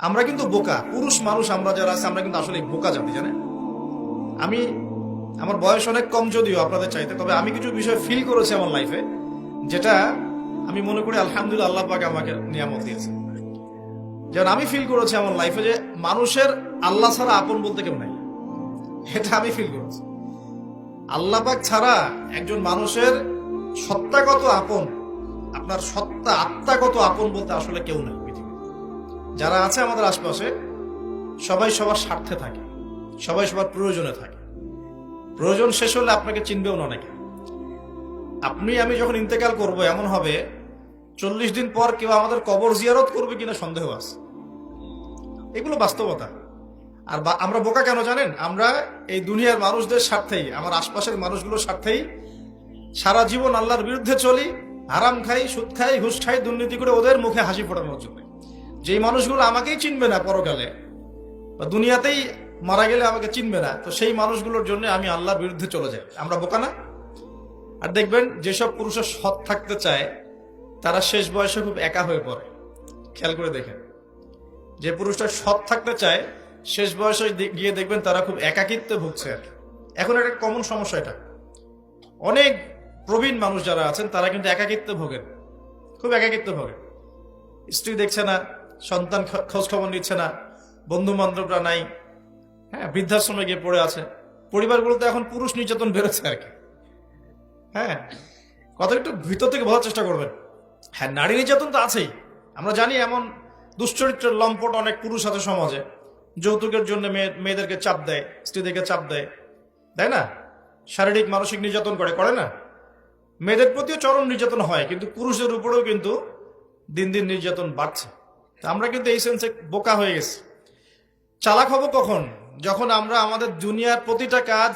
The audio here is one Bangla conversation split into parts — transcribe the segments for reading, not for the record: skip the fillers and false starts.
আমরা কিন্তু বোকা পুরুষ মানুষ, আমরা যারা আছে আমরা কিন্তু আসলে বোকা জাতি, জানেন? আমি আমার বয়স অনেক কম যদিও আপনাদের চাইতে, তবে আমি কিছু বিষয় ফিল করেছি আমার লাইফে, যেটা আমি মনে করি আলহামদুলিল্লাহ আল্লাহ পাক আমাকে নিয়ামত দিয়েছে। যেমন আমি ফিল করেছি আমার লাইফে যে মানুষের আল্লাহ ছাড়া আপন বলতে কেউ নাই, এটা আমি ফিল করেছি। আল্লাহ পাক ছাড়া একজন মানুষের সত্তাগত আপন, আপনার সত্তা আত্মাগত আপন বলতে আসলে কেউ নাই পৃথিবীতে। যারা আছে আমাদের আশপাশে সবাই সবার স্বার্থে থাকে, সবাই সবার প্রয়োজনে থাকে। প্রয়োজন শেষ হলে আপনাকে চিনবেও না অনেকে। আপনি আমি যখন ইন্তেকাল করব এমন হবে 40 দিন পর কেউ আমাদের কবর জিয়ারত করবে কিনা সন্দেহ আছে। এগুলো বাস্তবতা। আর আমরা বোকা কেন জানেন? আমরা এই দুনিয়ার মানুষদের স্বার্থেই, আমার আশপাশের মানুষগুলোর স্বার্থেই সারা জীবন আল্লাহর বিরুদ্ধে চলি, হারাম খাই, সুদ খাই, ঘুষ খাই, দুর্নীতি করে ওদের মুখে হাসি ফোটানোর জন্য। যেই মানুষগুলো আমাকেই চিনবে না পরকালে বা দুনিয়াতেই মারা গেলে আমাকে চিনবে না, তো সেই মানুষগুলোর জন্য আমি আল্লাহর বিরুদ্ধে চলে যাই। আমরা বোকা না? আর দেখবেন যেসব পুরুষের সৎ থাকতে চায় তারা শেষ বয়সে খুব একা হয়ে পড়ে। খেয়াল করে দেখেন, যে পুরুষটা সৎ থাকতে চায় শেষ বয়সে গিয়ে দেখবেন তারা খুব একাকিত্বে ভুগছে। আর এখন একটা কমন সমস্যা, এটা অনেক প্রবীণ মানুষ যারা আছেন তারা কিন্তু একাকিত্বে ভোগেন, খুব একাকিত্বে ভোগেন। স্ত্রী দেখছে না, সন্তান খোঁজ খবর নিচ্ছে না, বন্ধু বান্ধবরা নাই, হ্যাঁ, বৃদ্ধাশ্রমে গিয়ে পড়ে আছে। পরিবারগুলোতে এখন পুরুষ নির্যাতন বেড়েছে আর কি। হ্যাঁ, কথা একটু ভিতর থেকে বোঝার চেষ্টা করবেন। হ্যাঁ, নারী নির্যাতন তো আছেই, আমরা জানি। এমন দুশ্চরিত্রের লম্পট অনেক পুরুষ আছে সমাজে, যৌতুকের জন্য মেয়েদেরকে চাপ দেয়, স্ত্রীদেরকে চাপ দেয়, তাই না? শারীরিক মানসিক নির্যাতন করে না? মেয়েদের প্রতিও চরম নির্যাতন হয়, কিন্তু পুরুষদের উপরেও কিন্তু দিন দিন নির্যাতন বাড়ছে। আমরা কিন্তু এই সেন্সে বোকা হয়ে গেছি। চালাক হব কখন? যখন আমরা আমাদের দুনিয়ার প্রতিটা কাজ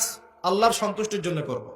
আল্লাহর সন্তুষ্টির জন্য করব।